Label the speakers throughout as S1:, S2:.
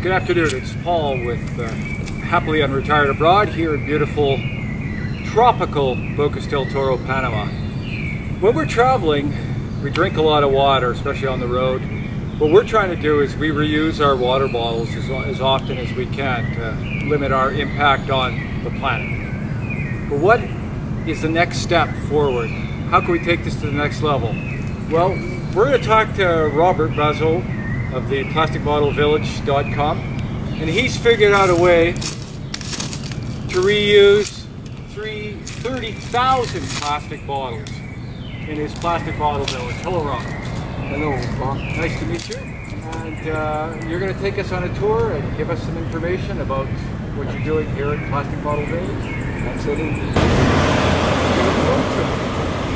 S1: Good afternoon, it's Paul with Happily Unretired Abroad here in beautiful tropical Bocas del Toro, Panama. When we're traveling, we drink a lot of water, especially on the road. What we're trying to do is we reuse our water bottles as often as we can to limit our impact on the planet. But what is the next step forward? How can we take this to the next level? Well, we're going to talk to Robert Bazo of the plasticbottlevillage.com, and he's figured out a way to reuse 30,000 plastic bottles in his plastic bottle village. Hello, Rob.
S2: Hello, Bob.
S1: Nice to meet you. And you're going to take us on a tour and give us some information about what you're doing here at Plastic Bottle Village.
S2: Absolutely.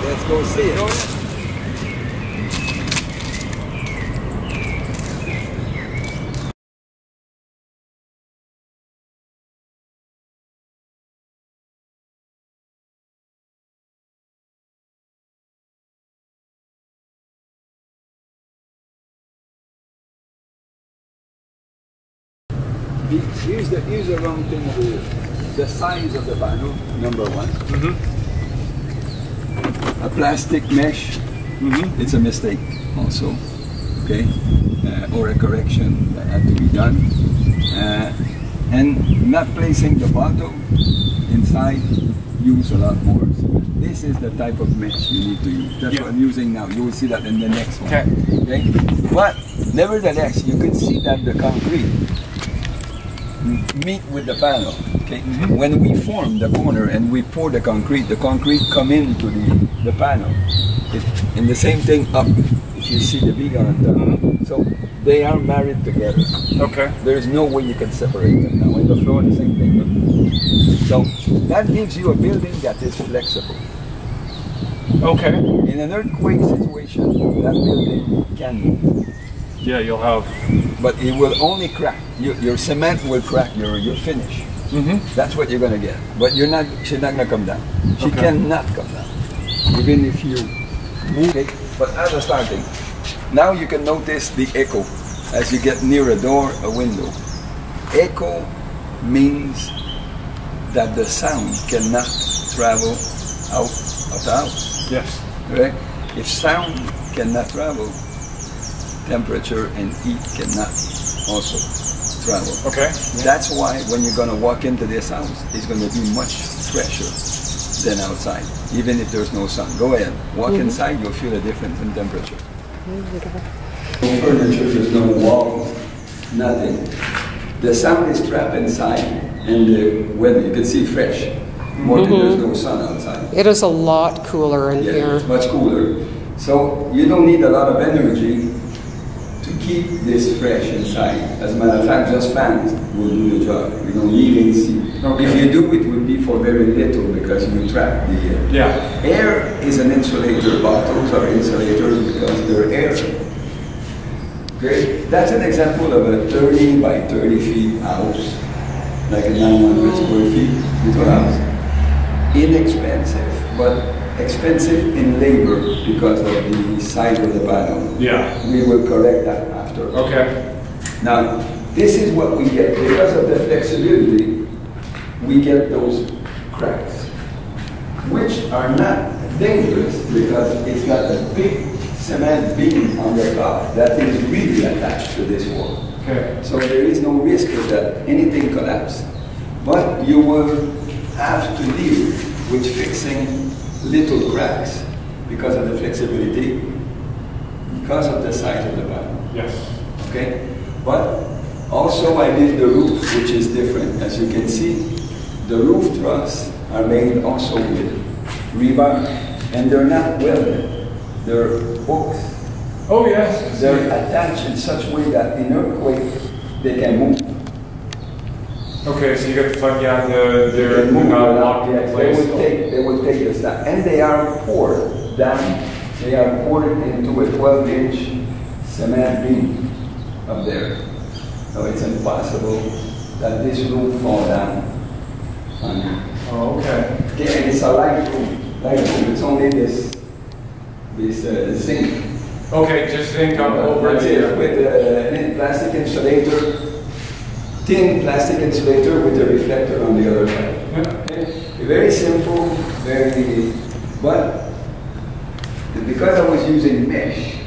S2: Let's go see it. Here's the wrong thing here. The size of the panel, number one. A plastic mesh, it's a mistake also, okay? Or a correction that had to be done. And not placing the bottle inside, use a lot more cement. This is the type of mesh you need to use. That's what I'm using now. You will see that in the next one. Okay? But nevertheless, you can see that the concrete meet with the panel. Okay. When we form the corner and we pour the concrete come into the panel. And the same thing up. If you see the big on top. So they are married together.
S1: Okay.
S2: There's no way you can separate them now. In the floor, the same thing. So that gives you a building that is flexible.
S1: Okay.
S2: In an earthquake situation, that building can move.
S1: Yeah, you'll have...
S2: But it will only crack. Your cement will crack your finish. That's what you're going to get. But she's not going to come down. She cannot come down. Even if you move it. But as a starting, now you can notice the echo as you get near a door, a window. Echo means that the sound cannot travel out of the house.
S1: Yes.
S2: Right? If sound cannot travel, temperature and heat cannot also travel.
S1: Okay.
S2: That's why when you're going to walk into this house, it's going to be much fresher than outside, even if there's no sun. Go ahead, walk inside, you'll feel a difference in temperature. No furniture, there's no walls, nothing. The sound is trapped inside, and the weather, you can see fresh. More than there's no sun outside.
S3: It is a lot cooler in here.
S2: It's much cooler. So you don't need a lot of energy to keep this fresh inside. As a matter of fact, just fans will do the job. You don't need AC. If you do, it will be for very little because you trap the air.
S1: Yeah.
S2: Air is an insulator. Bottles are insulators because they're air. Okay? That's an example of a 30 by 30 feet house, like a 900 square feet little house. Inexpensive, but expensive in labor because of the size of the panel.
S1: Yeah.
S2: We will correct that after.
S1: Okay.
S2: Now, this is what we get. Because of the flexibility, we get those cracks, which are not dangerous because it's got a big cement beam on the top that is really attached to this wall.
S1: Okay.
S2: So there is no risk that anything collapses. But you will have to deal with fixing little cracks because of the flexibility, because of the size of the panel.
S1: Yes.
S2: Okay? But also I did the roof, which is different. As you can see, the roof trusses are made also with rebar, and they're not welded. They're hooks.
S1: Oh yes.
S2: They're attached in such a way that in earthquake they can move.
S1: Okay, so you got to find they're not locked in place.
S2: They will take the stuff, and they are poured down. They are poured into a 12-inch cement beam up there. So it's impossible that this roof fall down on you.
S1: Oh, okay.
S2: Okay, it's a light room. It's only this zinc.
S1: Okay, just zinc up over
S2: That's
S1: there.
S2: it, with a plastic insulator thin plastic insulator with a reflector on the other side. Okay? Very simple, very, but because I was using mesh,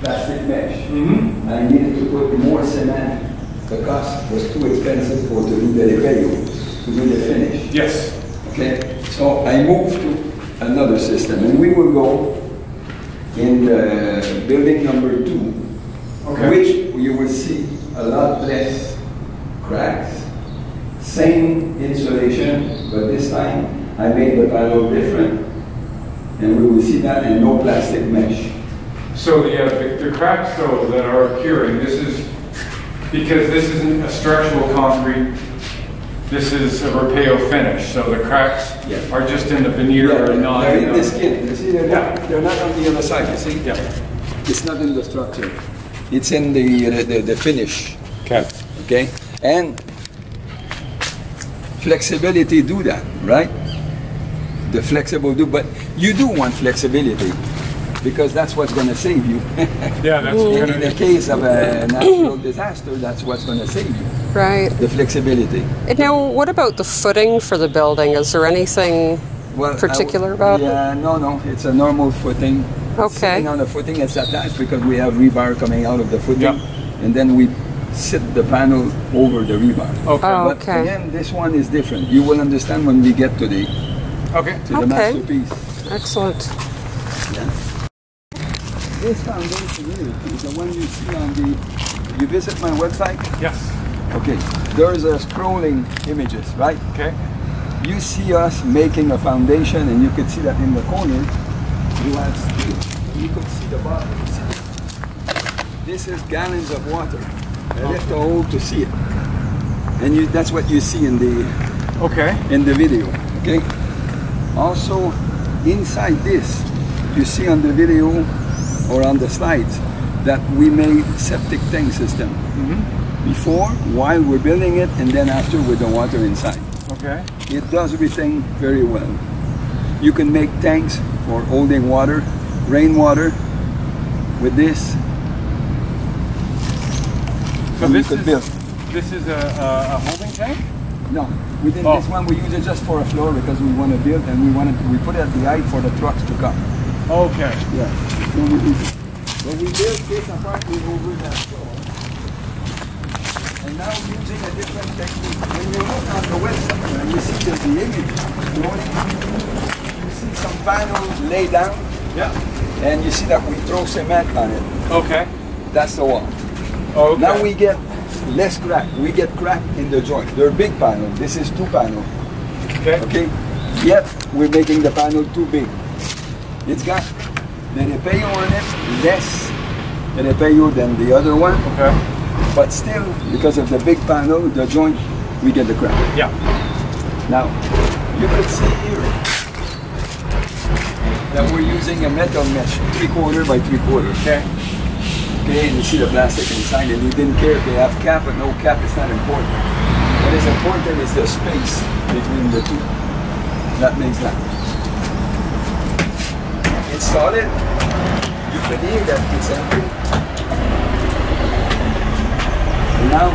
S2: plastic mesh, I needed to put more cement. The cost was too expensive to do the repello, to do the finish.
S1: Yes.
S2: Okay, so I moved to another system, and we will go in the building number 2, which you will see a lot less cracks, same insulation, but this time I made the panel different, and we will see that, and no plastic mesh.
S1: So the cracks though that are appearing, this is because this isn't a structural concrete, this is a repello finish, so the cracks are just in the veneer and not
S2: they're in the skin. You see, they're not on the other side, you see?
S1: Yeah.
S2: It's not in the structure. It's in the finish.
S1: Okay.
S2: Okay? And flexibility do that, right? The flexible do, but you do want flexibility because that's what's going to save you.
S1: Yeah, that's
S2: in the case of a natural disaster, that's what's going to save you.
S3: Right.
S2: The flexibility.
S3: And now, what about the footing for the building? Is there anything particular about it?
S2: Yeah, no, it's a normal footing.
S3: Okay.
S2: Sitting on the footing, it's attached because we have rebar coming out of the footing, and then we sit the panel over the rebar.
S1: Okay.
S3: Oh,
S2: But again, this one is different. You will understand when we get to the masterpiece.
S3: Excellent.
S2: Yeah. This foundation here is the one you see on the. You visit my website?
S1: Yes.
S2: Okay. There's a scrolling images, right?
S1: Okay.
S2: You see us making a foundation, and you could see that in the corner. You have steel. You could see the bottom. This is gallons of water. I left the hole to see it, and that's what you see in the video. Okay. Also, inside this, you see on the video or on the slides that we made septic tank system. Before, while we're building it, and then after with the water inside.
S1: Okay.
S2: It does everything very well. You can make tanks for holding water, rainwater, with this.
S1: So
S2: this
S1: is a holding tank?
S2: No, we did this one. We use it just for a floor because we want to build, and we put it at the height for the trucks to come.
S1: Okay.
S2: Yeah. So when we built this apartment over that floor, and now using a different technique. When you look on the website and you see the image, you see some panels laid down.
S1: Yeah.
S2: And you see that we throw cement on it.
S1: Okay.
S2: That's the wall.
S1: Okay.
S2: Now we get less crack. We get crack in the joint. They're big panels. This is 2 panels.
S1: Okay.
S2: Okay. Yet we're making the panel too big. It's got the repello on it, less repello than the other one.
S1: Okay.
S2: But still, because of the big panel, the joint, we get the crack.
S1: Yeah.
S2: Now, you could see here that we're using a metal mesh, 3/4 by 3/4.
S1: Okay.
S2: Okay, and you see the plastic inside, and we didn't care if they have cap or no cap, it's not important. What is important is the space between the two. That makes that. It's solid. You can hear that it's empty. And now,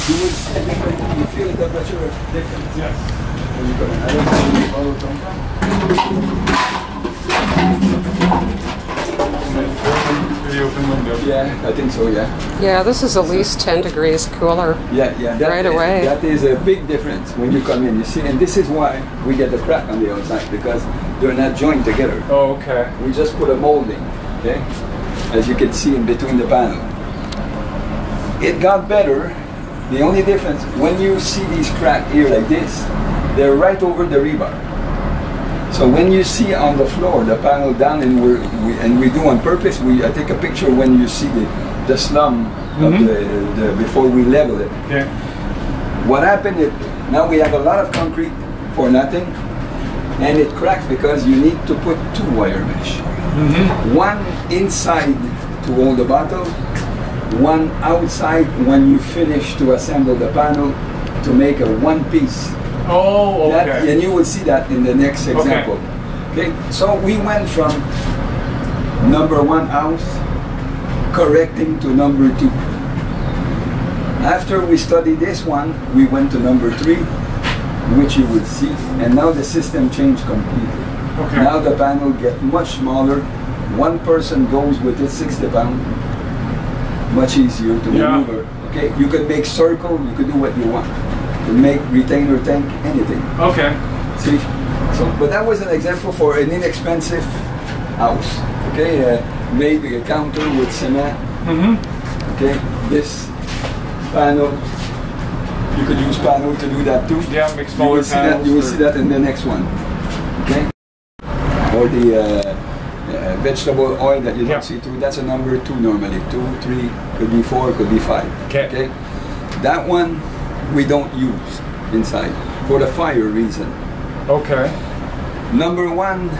S2: you will see a different, you feel the temperature difference.
S1: Yes.
S2: I don't know where the bottle comes from.
S1: The open window.
S2: Yeah, I think so, yeah.
S3: Yeah, this is at least 10 degrees cooler.
S2: Yeah,
S3: Right away.
S2: That is a big difference when you come in. You see, and this is why we get the crack on the outside, because they're not joined together.
S1: Oh, okay.
S2: We just put a molding, okay? As you can see in between the panel. It got better. The only difference, when you see these cracks here like this, they're right over the rebar. So when you see on the floor the panel down, and we do on purpose, I take a picture when you see the slum of the before we level it.
S1: Yeah.
S2: What happened is now we have a lot of concrete for nothing, and it cracks because you need to put 2 wire mesh. One inside to hold the bottle, one outside when you finish to assemble the panel to make a one piece.
S1: Oh, okay.
S2: And you will see that in the next example. Okay, so we went from number 1 house correcting to number 2. After we studied this one, we went to number 3, which you will see, and now the system changed completely.
S1: Okay.
S2: Now the panel get much smaller. One person goes with it 60 pounds. Much easier to maneuver. Okay, you could make circle, you could do what you want. You can make retainer tank, anything.
S1: Okay.
S2: See? So, but that was an example for an inexpensive house. Okay, maybe a counter with cement. Okay, this panel, you could use panel to do that too.
S1: Yeah, make smaller panels.
S2: You will see that in the next one. Okay, or the vegetable oil that you don't see through. That's a number 2 normally. 2, 3, could be 4, could be 5. Okay, that one we don't use inside for the fire reason.
S1: Okay.
S2: Number 1,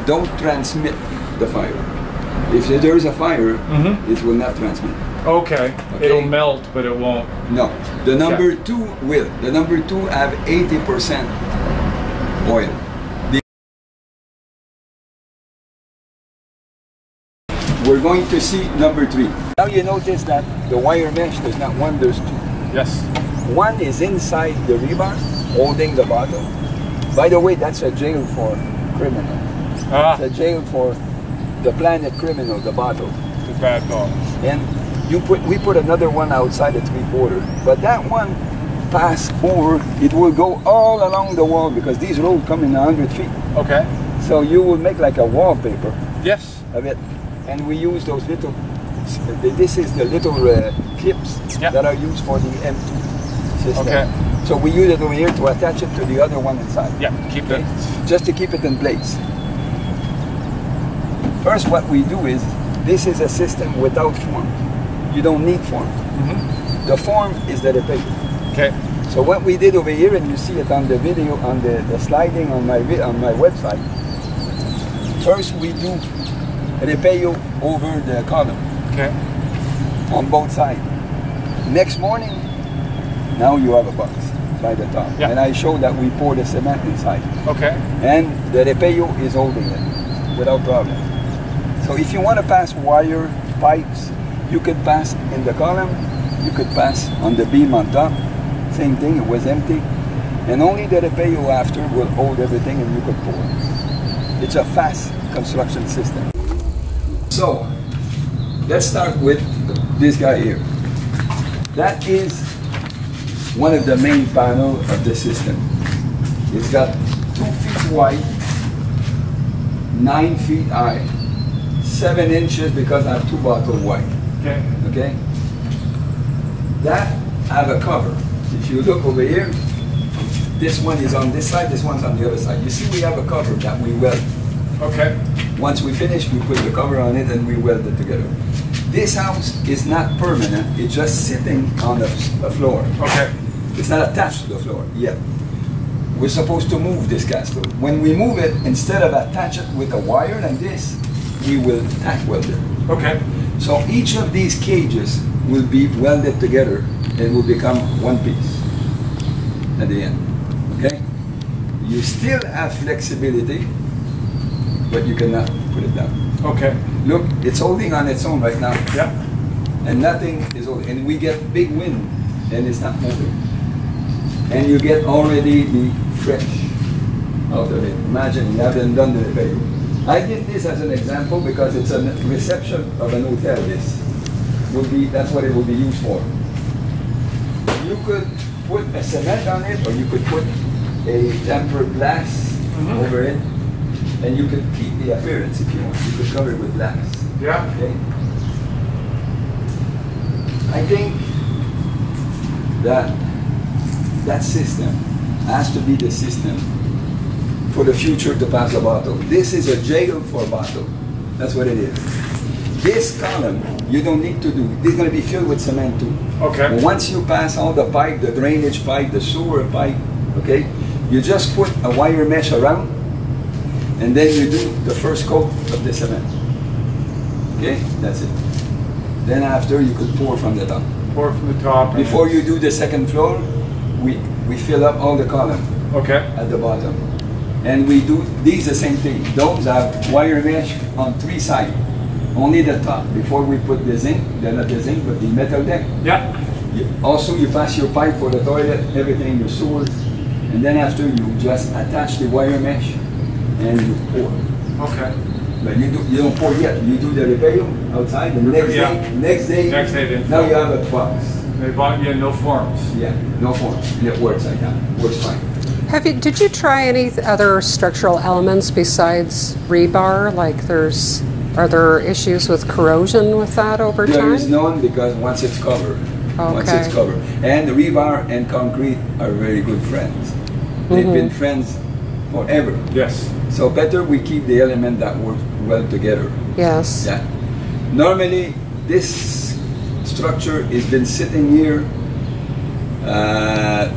S2: don't transmit the fire. If there is a fire, it will not transmit.
S1: Okay. It'll melt, but it won't.
S2: No. The number 2 will. The number 2 have 80% oil. We're going to see number 3. Now you notice that the wire mesh, there's not one, there's 2.
S1: Yes.
S2: One is inside the rebar, holding the bottle. By the way, that's a jail for criminal. It's a jail for the planet criminal, the bottle.
S1: The bad dog.
S2: And we put another one outside the 3/4, but that one pass over, it will go all along the wall because these roads come in 100 feet.
S1: Okay.
S2: So you will make like a wallpaper.
S1: Yes.
S2: Of it. And we use those little, this is the little clips that are used for the M2 system.
S1: Okay.
S2: So we use it over here to attach it to the other one inside.
S1: Yeah, keep it.
S2: Just to keep it in place. First what we do is, this is a system without form. You don't need form. The form is the repair.
S1: Okay.
S2: So what we did over here, and you see it on the video, on the sliding on my website. First we do repair over the column.
S1: Okay.
S2: On both sides. Next morning, now you have a box by the top.
S1: Yeah.
S2: And I show that we pour the cement inside.
S1: Okay.
S2: And the repair is holding it without problem. So if you want to pass wire, pipes, you could pass in the column, you could pass on the beam on top. Same thing, it was empty. And only the repair after will hold everything and you could pour. It's a fast construction system. So, let's start with this guy here. That is one of the main panels of the system. It's got 2 feet wide, 9 feet high, 7 inches because I have 2 bottles wide.
S1: Okay.
S2: Okay? That have a cover. If you look over here, this one is on this side, this one's on the other side. You see we have a cover that we weld.
S1: Okay.
S2: Once we finish, we put the cover on it and we weld it together. This house is not permanent, it's just sitting on the floor.
S1: Okay.
S2: It's not attached to the floor yet. We're supposed to move this castle. When we move it, instead of attach it with a wire like this, we will tack weld it.
S1: Okay.
S2: So each of these cages will be welded together and will become one piece at the end. Okay? You still have flexibility, but you cannot put it down.
S1: Okay.
S2: Look, it's holding on its own right now.
S1: Yeah.
S2: And nothing is holding. And we get big wind and it's not moving. And you get already the fresh out of it. Imagine you haven't done the repair. I did this as an example because it's a reception of an hotel. This will be, that's what it will be used for. You could put a cement on it or you could put a tempered glass over it. And you could keep the appearance if you want. You could cover it with glass.
S1: Yeah.
S2: Okay. I think that that system has to be the system for the future to pass a bottle. This is a jail for a bottle. That's what it is. This column, you don't need to do. This is going to be filled with cement too.
S1: Okay.
S2: And once you pass all the pipe, the drainage pipe, the sewer pipe, okay, you just put a wire mesh around. And then you do the first coat of the cement. Okay, that's it. Then after you could pour from the top.
S1: Pour from the top.
S2: Before you do the second floor, we fill up all the column.
S1: Okay.
S2: At the bottom. And we do these the same thing. Those have wire mesh on 3 sides. Only the top, before we put the zinc, not the zinc, but the metal deck.
S1: Yeah.
S2: Also, you pass your pipe for the toilet, everything, your sewers, and then after you just attach the wire mesh and you pour.
S1: Okay.
S2: But you don't pour yet. You do the repair outside. The next day. Now you have a box.
S1: They bought you no forms.
S2: Yeah, no forms. It works like that. Works fine.
S3: Did you try any other structural elements besides rebar? Like are there issues with corrosion with that over time?
S2: There is none, because once it's covered.
S3: Okay.
S2: Once it's covered. And rebar and concrete are very good friends. They've been friends forever.
S1: Yes.
S2: So better we keep the element that work well together.
S3: Yes.
S2: Yeah. Normally, this structure has been sitting here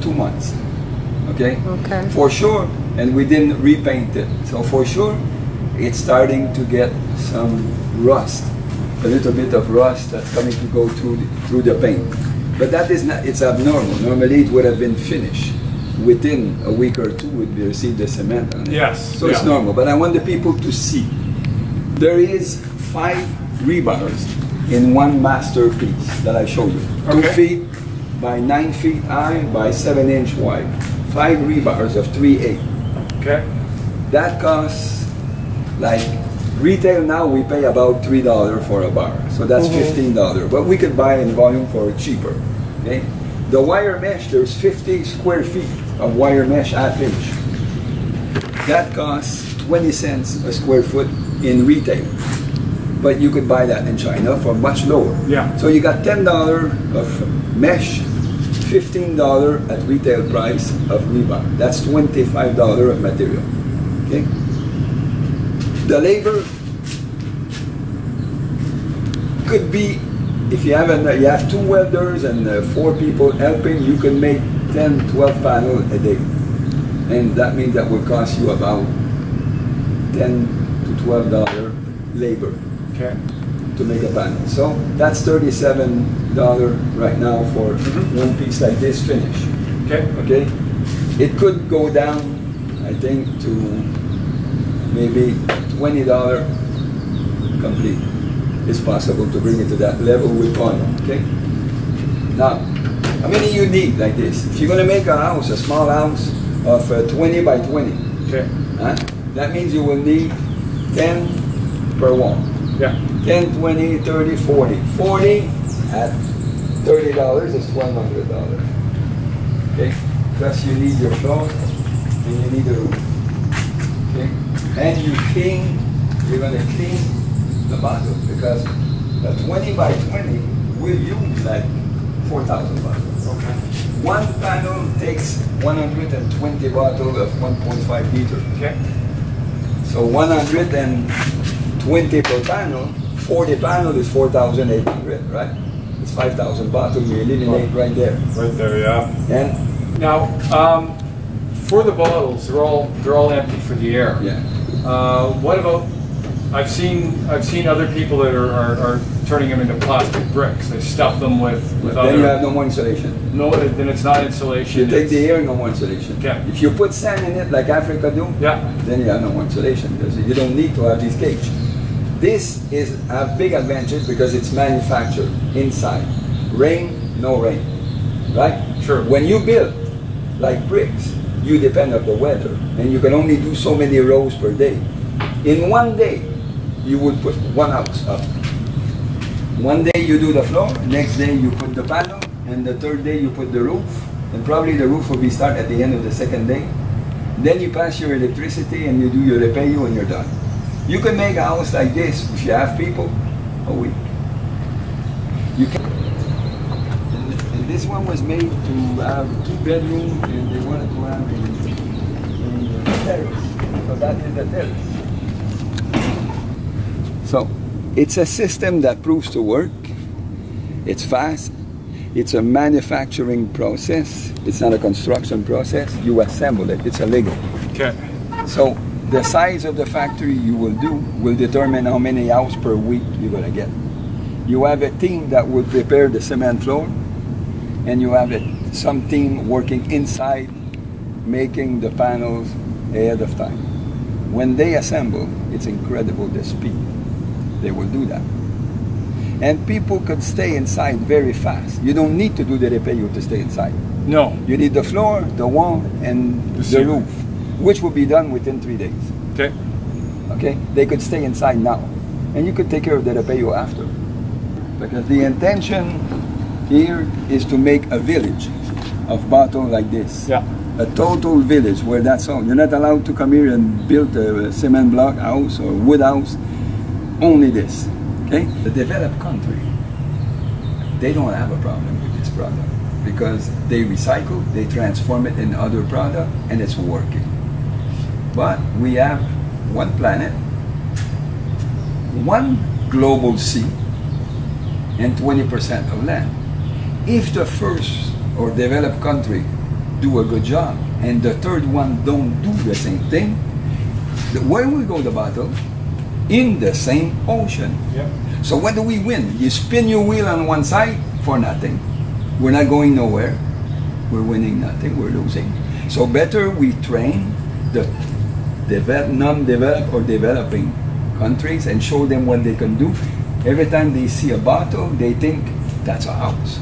S2: 2 months. Okay?
S3: Okay.
S2: For sure, and we didn't repaint it. So for sure, it's starting to get some rust. A little bit of rust that's coming to go through the paint. But that is not, it's abnormal. Normally it would have been finished. Within a week or two, we'd receive the cement on it.
S1: Yes.
S2: So it's normal. But I want the people to see. There is 5 rebars in one masterpiece that I show you.
S1: Okay.
S2: 2 feet by 9 feet high by 7 inch wide. 5 rebars of 3/8.
S1: Okay.
S2: That costs, like, retail now we pay about $3 for a bar. So that's $15. But we could buy in volume for cheaper. Okay? The wire mesh, there's 50 square feet of wire mesh half inch. That costs 20 cents a square foot in retail. But you could buy that in China for much lower.
S1: Yeah.
S2: So you got $10 of mesh, $15 at retail price of rebar. That's $25 of material. Okay? The labor could be, if you have 2 welders and 4 people helping, you can make 10, 12 panels a day. And that means that will cost you about $10 to $12 labor.
S1: Okay.
S2: To make a panel. So that's $37 right now for one piece like this finish.
S1: Okay.
S2: Okay? It could go down, I think, to maybe $20 complete. It's possible to bring it to that level with volume. Okay? Now, how many you need like this? If you're going to make a house, a small house of 20 by 20,
S1: Okay.
S2: that means you will need 10 per wall.
S1: Yeah.
S2: 10, 20, 30, 40. 40 at $30 is $1,200. Okay? Plus you need your floor and you need the roof. Okay? And you're going to clean the bottle, because a 20 by 20 will use like 4,000 bottles.
S1: Okay.
S2: One panel takes 120 bottles of 1.5 liter.
S1: Okay.
S2: So 120 per panel, 40 panel is 4,800, right? It's 5,000 bottles you eliminate right there.
S1: Right there, yeah.
S2: And
S1: Now, for the bottles, they're all empty for the air.
S2: yeah,
S1: What about? I've seen other people that are turning them into plastic bricks. They stuff them with
S2: then
S1: other.
S2: you have no more insulation.
S1: No, then it's not insulation.
S2: You take
S1: it's-
S2: the air, no more insulation.
S1: Okay.
S2: If you put sand in it like Africa do,
S1: Yeah.
S2: then you have no more insulation, because you don't need to have these cages. This is a big advantage because it's manufactured inside. Rain, no rain, right?
S1: Sure.
S2: When you build like bricks, you depend on the weather, and you can only do so many rows per day. In one day, you would put 1 house up. One day you do the floor, next day you put the panel, and the third day you put the roof, and probably the roof will be start at the end of the second day. Then you pass your electricity and you do your repair and you're done. You can make a house like this, if you have people, a week. You can. And this one was made to have 2 bedrooms, and they wanted to have a terrace. So that is the terrace. So it's a system that proves to work. It's fast. It's a manufacturing process. It's not a construction process. You assemble it. It's illegal.
S1: Okay.
S2: So the size of the factory you will do will determine how many hours per week you're going to get. You have a team that will prepare the cement floor, and you have some team working inside making the panels ahead of time. When they assemble, it's incredible the speed. they will do that. And people could stay inside very fast. You don't need to do the repello to stay inside.
S1: No.
S2: You need the floor, the wall, and the roof, which will be done within 3 days.
S1: Okay.
S2: Okay? They could stay inside now. And you could take care of the repello after. Because the intention here is to make a village of bottle like this.
S1: Yeah.
S2: A total village where that's all. You're not allowed to come here and build a cement block house or wood house. Only this. Okay? The developed country, they don't have a problem with this product because they recycle, they transform it in other product, and it's working. But we have one planet, one global sea, and 20% of land. If the first or developed country do a good job and the third one don't do the same thing, where will go the bottle? In the same ocean.
S1: Yep.
S2: So what do we win? You spin your wheel on one side for nothing. We're not going nowhere. We're winning nothing, we're losing. So better we train the non-developed or developing countries and show them what they can do. Every time they see a bottle, they think, that's a house.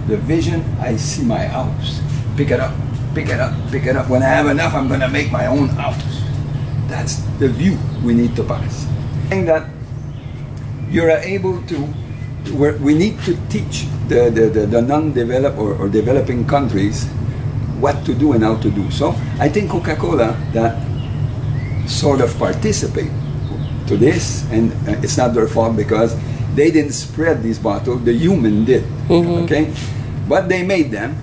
S2: The vision, I see my house. Pick it up, pick it up, pick it up. When I have enough, I'm gonna make my own house. That's the view we need to pass. And that you're able to, we need to teach the non-developed or developing countries what to do and how to do. So I think Coca-Cola that sort of participate to this, and it's not their fault because they didn't spread these bottles, the human did, okay? But they made them.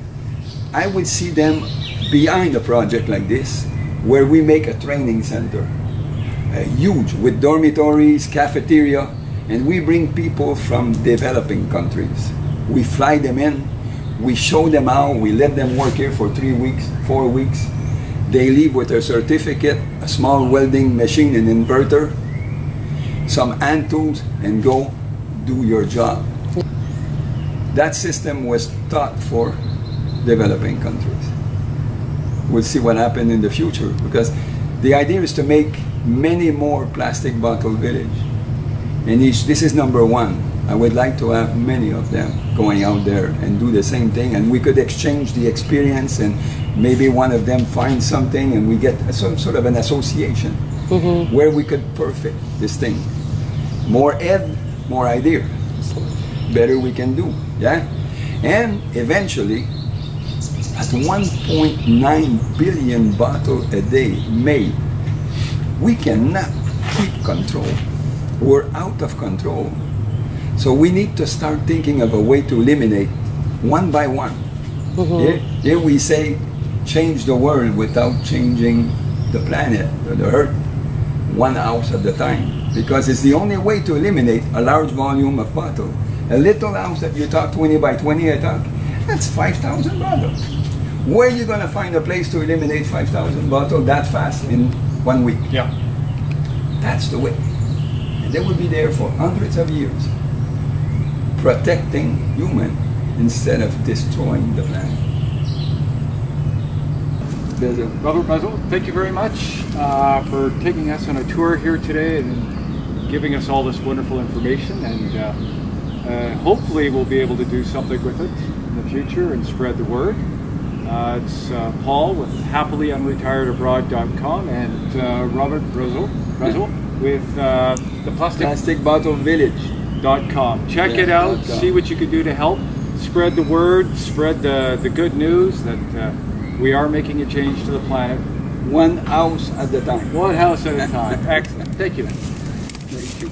S2: I would see them behind a project like this, where we make a training center, huge, with dormitories, cafeteria, and we bring people from developing countries. We fly them in, we show them how, we let them work here for 3 weeks, 4 weeks. They leave with a certificate, a small welding machine, an inverter, some hand tools, and go do your job. That system was taught for developing countries. We'll see what happens in the future, because the idea is to make many more plastic bottle village. And this is number one. I would like to have many of them going out there and do the same thing, and we could exchange the experience, and maybe one of them finds something and we get some sort of an association where we could perfect this thing. More head, more idea. Better we can do, yeah? And eventually, at 1.9 billion bottles a day made, we cannot keep control. We're out of control. So we need to start thinking of a way to eliminate one by one. Here we say, change the world without changing the planet or the earth, one house at a time. Because it's the only way to eliminate a large volume of bottle. A little house that you talk 20 by 20, I talk, that's 5,000 bottles. Where are you going to find a place to eliminate 5,000 bottles that fast in 1 week?
S1: Yeah.
S2: That's the way. And they will be there for hundreds of years, protecting human instead of destroying the planet.
S1: Robert Muzzle, thank you very much for taking us on a tour here today and giving us all this wonderful information, and hopefully we'll be able to do something with it in the future and spread the word. It's Paul with happily-unretiredabroad.com and Robert Muzzle with the plasticbottlevillage.com. Check it out, see what you can do to help spread the word, spread the good news that we are making a change to the planet.
S2: One house at a time.
S1: One house at a time. Excellent. Thank you.
S2: Thank you.